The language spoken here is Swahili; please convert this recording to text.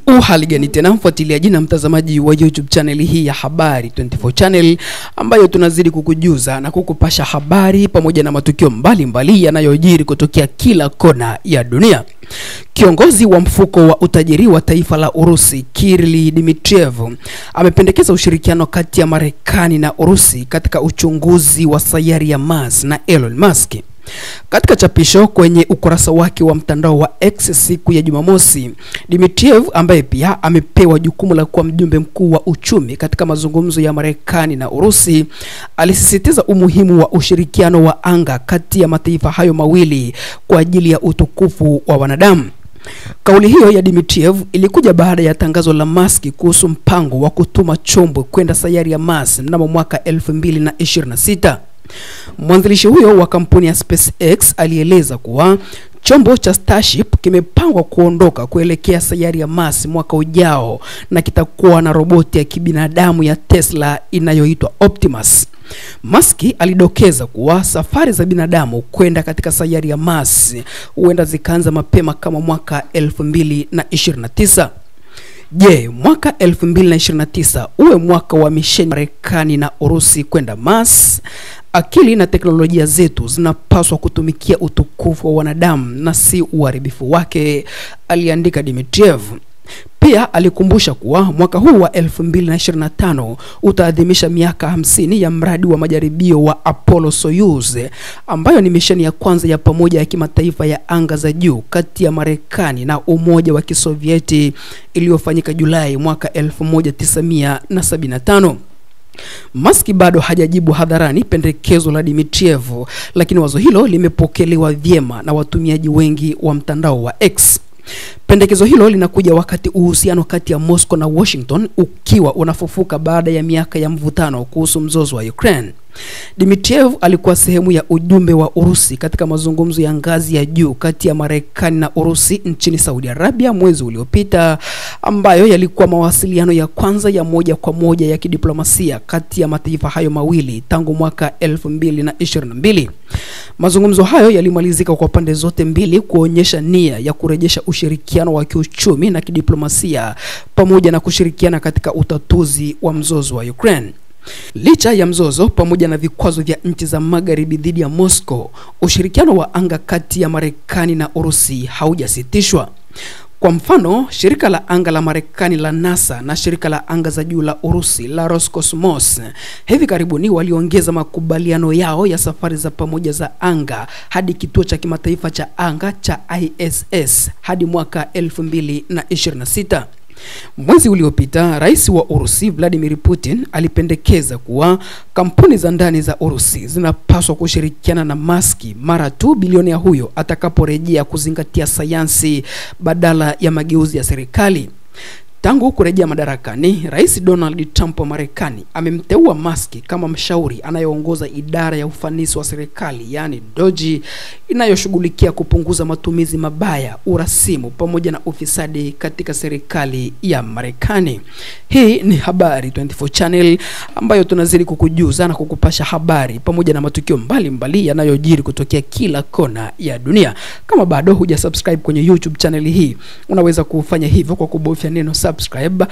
Hali gani tena mfuatiliaji na mtazamaji wa YouTube channel hii ya Habari 24 channel, ambayo tunazidi kukujuza na kukupasha habari pamoja na matukio mbalimbali yanayojiri kutokea kila kona ya dunia. Kiongozi wa mfuko wa utajiri wa taifa la Urusi, Kirill Dmitriev, amependekeza ushirikiano kati ya Marekani na Urusi katika uchunguzi wa sayari ya Mars na Elon Musk. Katika chapisho kwenye ukurasa wake wa mtandao wa X siku ya Jumamosi, Dmitriev, ambaye pia amepewa jukumu la kuwa mjumbe mkuu wa uchumi katika mazungumzo ya Marekani na Urusi, alisisitiza umuhimu wa ushirikiano wa anga kati ya mataifa hayo mawili kwa ajili ya utukufu wa wanadamu. Kauli hiyo ya Dmitriev ilikuja baada ya tangazo la Musk kuhusu mpango wa kutuma chombo kwenda sayari ya Mars mnamo mwaka 2026. Mwanzilishi huyo wa kampuni ya SpaceX alieleza kuwa chombo cha Starship kimepangwa kuondoka kuelekea sayari ya Mars mwaka ujao na kitakuwa na roboti ya kibinadamu ya Tesla inayoitwa Optimus. Musk alidokeza kuwa safari za binadamu kwenda katika sayari ya Mars huenda zikaanza mapema kama mwaka 2029. Je, mwaka 2029 uwe mwaka wa misheni Marekani na Urusi kwenda Mars? Akili na teknolojia zetu zinapaswa kutumikia utukufu wa wanadamu na si uharibifu wake, aliandika Dmitriev. Pia alikumbusha kuwa mwaka huu wa 2025 utaadhimisha miaka 50 ya mradi wa majaribio wa Apollo-Soyuz, ambayo ni misheni ya kwanza ya pamoja ya kimataifa ya anga za juu kati ya Marekani na Umoja wa Kisovieti iliyofanyika Julai mwaka 1975. Musk bado hajajibu hadharani pendekezo la Dmitriev, lakini wazo hilo limepokelewa vyema na watumiaji wengi wa mtandao wa X. Pendekezo hilo linakuja wakati uhusiano kati ya Moscow na Washington ukiwa unafufuka baada ya miaka ya mvutano kuhusu mzozo wa Ukraine. Dmitriev alikuwa sehemu ya ujumbe wa Urusi katika mazungumzo ya ngazi ya juu kati ya Marekani na Urusi nchini Saudi Arabia mwezi uliopita, ambayo yalikuwa mawasiliano ya kwanza ya moja kwa moja ya kidiplomasia kati ya mataifa hayo mawili tangu mwaka 2022. Mazungumzo hayo yalimalizika kwa pande zote mbili kuonyesha nia ya kurejesha ushirikiano wa kiuchumi na kidiplomasia pamoja na kushirikiana katika utatuzi wa mzozo wa Ukraine. Licha ya mzozo pamoja na vikwazo vya nchi za magharibi dhidi ya Moscow, ushirikiano wa anga kati ya Marekani na Urusi haujasitishwa. Kwa mfano, shirika la anga la Marekani la NASA na shirika la anga za juu la Urusi la Roscosmos hivi karibuni waliongeza makubaliano yao ya safari za pamoja za anga hadi kituo cha kimataifa cha anga cha ISS hadi mwaka 2026. Mwezi uliopita, rais wa Urusi Vladimir Putin alipendekeza kuwa kampuni za ndani za Urusi zinapaswa kushirikiana na Musk mara tu bilionea huyo atakaporejea kuzingatia sayansi badala ya mageuzi ya serikali. Tangu kurejea madarakani, Rais Donald Trump wa Marekani amemteua Musk kama mshauri anayeongoza idara ya ufanisi wa serikali, yani DOGE, inayoshughulikia kupunguza matumizi mabaya, urasimu pamoja na ufisadi katika serikali ya Marekani. Hii ni Habari 24 channel, ambayo tunazidi kukujuza na kukupasha habari pamoja na matukio mbalimbali yanayojiri kutokea kila kona ya dunia. Kama bado hujasubscribe kwenye YouTube channel hii, unaweza kufanya hivyo kwa kubofya neno subscribe